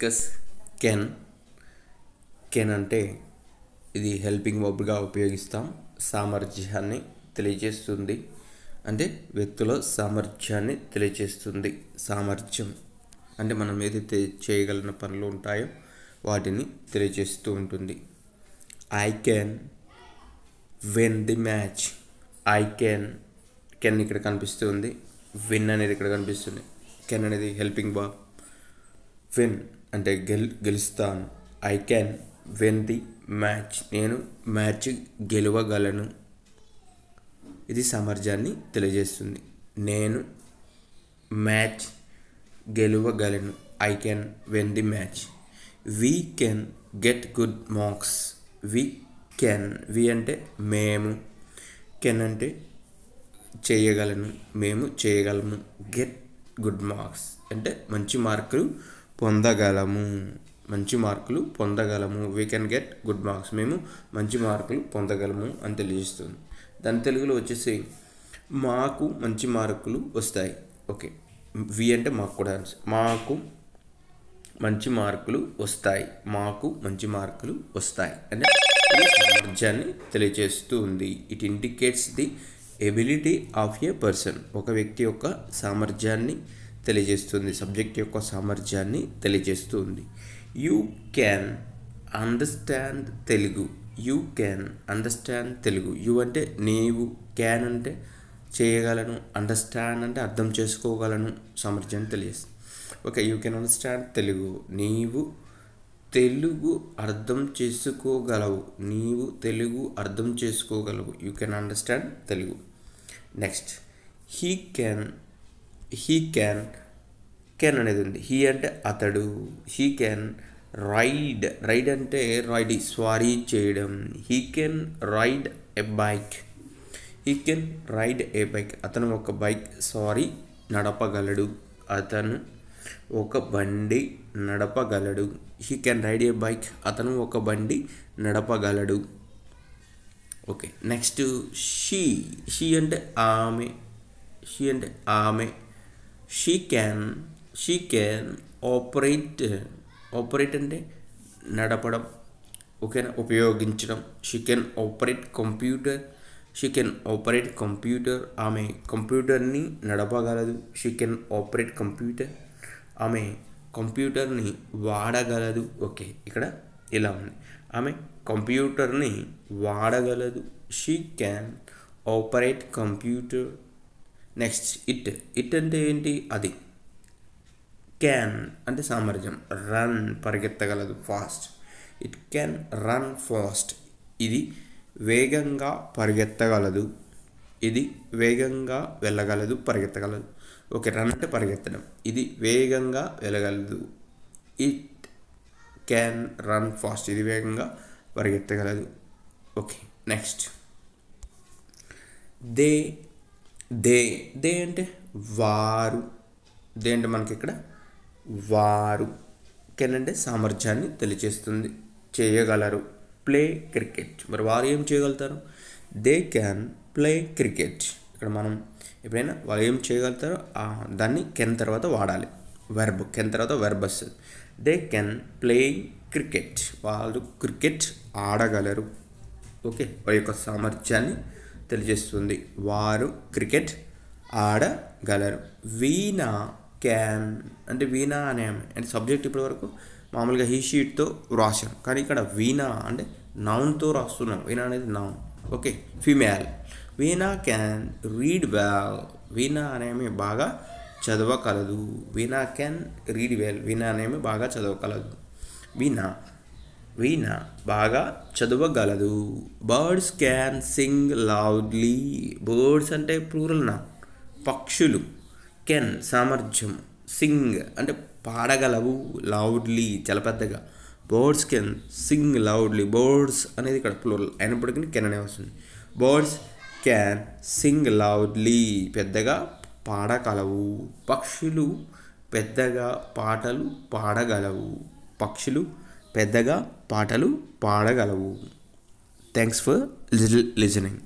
Discuss can. Can అంటే ఇది helping వర్బ్గా ఉపయోగిస్తాం. సామర్థ్యాన్ని తెలియజేస్తుంది, అంటే వ్యక్తిలో సామర్థ్యాన్ని తెలియజేస్తుంది. సామర్థ్యం అంటే మనం ఏదైతే చేయగలిగిన పనులు ఉంటాయో వాటిని తెలియజేస్తూ ఉంటుంది. I can win the match. I can ఇక్కడ కనిపిస్తుంది, విన్ అనేది ఇక్కడ కనిపిస్తుంది. కెన్ అనేది హెల్పింగ్ వర్బ్. విన్ అంటే గెలుస్తాను. I can win the match, నేను మ్యాచ్ గెలవగలను. ఇది సామర్థ్యాన్ని తెలియజేస్తుంది. నేను మ్యాచ్ గెలవగలను. I can win the match. We can get good marks. We అంటే మేము, కెన్ అంటే చేయగలను, మేము చేయగలము. గెట్ గుడ్ మార్క్స్ అంటే మంచి మార్కులు పొందగలము. We can get good marks, మేము మంచి మార్కులు పొందగలము అని తెలియజేస్తుంది. దాని తెలుగులో వచ్చేసి మాకు మంచి మార్కులు వస్తాయి. ఓకే, వి అంటే మాకు కూడా, మాకు మంచి మార్కులు వస్తాయి అంటే సామర్థ్యాన్ని తెలియజేస్తూ ఉంది. It indicates the ability of A person. ఒక వ్యక్తి యొక్క సామర్థ్యాన్ని తెలియజేస్తుంది, సబ్జెక్ట్ యొక్క సామర్థ్యాన్ని తెలియజేస్తుంది. You can understand Telugu. You అంటే నీవు, క్యాన్ అంటే చేయగలను, అండర్స్టాండ్ అంటే అర్థం చేసుకోగలను, సామర్థ్యాన్ని తెలియజేస్తుంది. Okay, you can understand Telugu. నీవు తెలుగు అర్థం చేసుకోగలవు. You can understand Telugu. Next, he can అనేది ఉంది. హీ అంటే అతడు. హీ క్యాన్ రైడ్ అంటే స్వారీ చేయడం. He can ride a bike. అతను ఒక బైక్ నడపగలడు. He can ride a bike, అతను ఒక బండి నడపగలడు. ఓకే, నెక్స్ట్ షీ అంటే ఆమె. షీ క్యాన్ ఆపరేట్ అంటే నడపడం, ఓకేనా, ఉపయోగించడం. She can operate computer. ఆమె కంప్యూటర్ని నడపగలదు. She can operate computer. ఆమె కంప్యూటర్ని వాడగలదు. ఓకే, ఇక్కడ ఇలా ఉంది, ఆమె కంప్యూటర్ని వాడగలదు. She can operate computer. Next, it అంటే ఏంటి? అది. క్యాన్ అంటే సామర్థ్యం. రన్ పరిగెత్తగలదు, fast. It can run fast. ఇది వేగంగా పరిగెత్తగలదు. ఇది వేగంగా వెళ్ళగలదు, పరిగెత్తగలదు. ఓకే, రన్ అంటే పరిగెత్తడం. ఇది వేగంగా వెళ్ళగలదు. It can run fast. ఇది వేగంగా పరిగెత్తగలదు. ఓకే, నెక్స్ట్, దే అంటే వారు. దే అంటే మనకి ఇక్కడ వారు. కెన్ అంటే సామర్థ్యాన్ని తెలియజేస్తుంది, చేయగలరు. Play cricket. మరి వారు ఏం చేయగలుగుతారు? They can play cricket. ఇక్కడ మనం ఎప్పుడైనా వాళ్ళు ఏం చేయగలుగుతారో దాన్ని కెన్ తర్వాత వాడాలి. కెన్ తర్వాత వెర్బ్ వస్తుంది. They can play cricket. వాళ్ళు క్రికెట్ ఆడగలరు. ఓకే, వారి యొక్క సామర్థ్యాన్ని తెలియజేస్తుంది. వారు క్రికెట్ ఆడగలరు. వీణా క్యాన్ అంటే వీణా అనే అంటే సబ్జెక్ట్ ఇప్పటి వరకు మామూలుగా హీ షీట్తో వ్రాసాం, కానీ ఇక్కడ వీణా అంటే నౌన్తో రాస్తున్నాం. వీణా అనేది noun. Okay, female. Veena can read well. Veena అనేమి బాగా చదవగలదు. Veena can read well. Veena అనేమి బాగా చదవగలదు. వీణా బాగా చదవగలదు. Birds can sing loudly. Birds అంటే ప్లూరల్ నౌన్, పక్షులు. కెన్ సామర్థ్యం, సింగ్ అంటే పాడగలవు, లౌడ్లీ చాలా పెద్దగా. Birds can sing loudly. Birds అనేది ఇక్కడ ప్లూరల్ అయినప్పటికీ కెన్ అనే వస్తుంది. బర్డ్స్ క్యాన్ సింగ్ లౌడ్లీ, పెద్దగా పాడగలవు. పక్షులు పెద్దగా పాటలు పాడగలవు. Thanks for listening.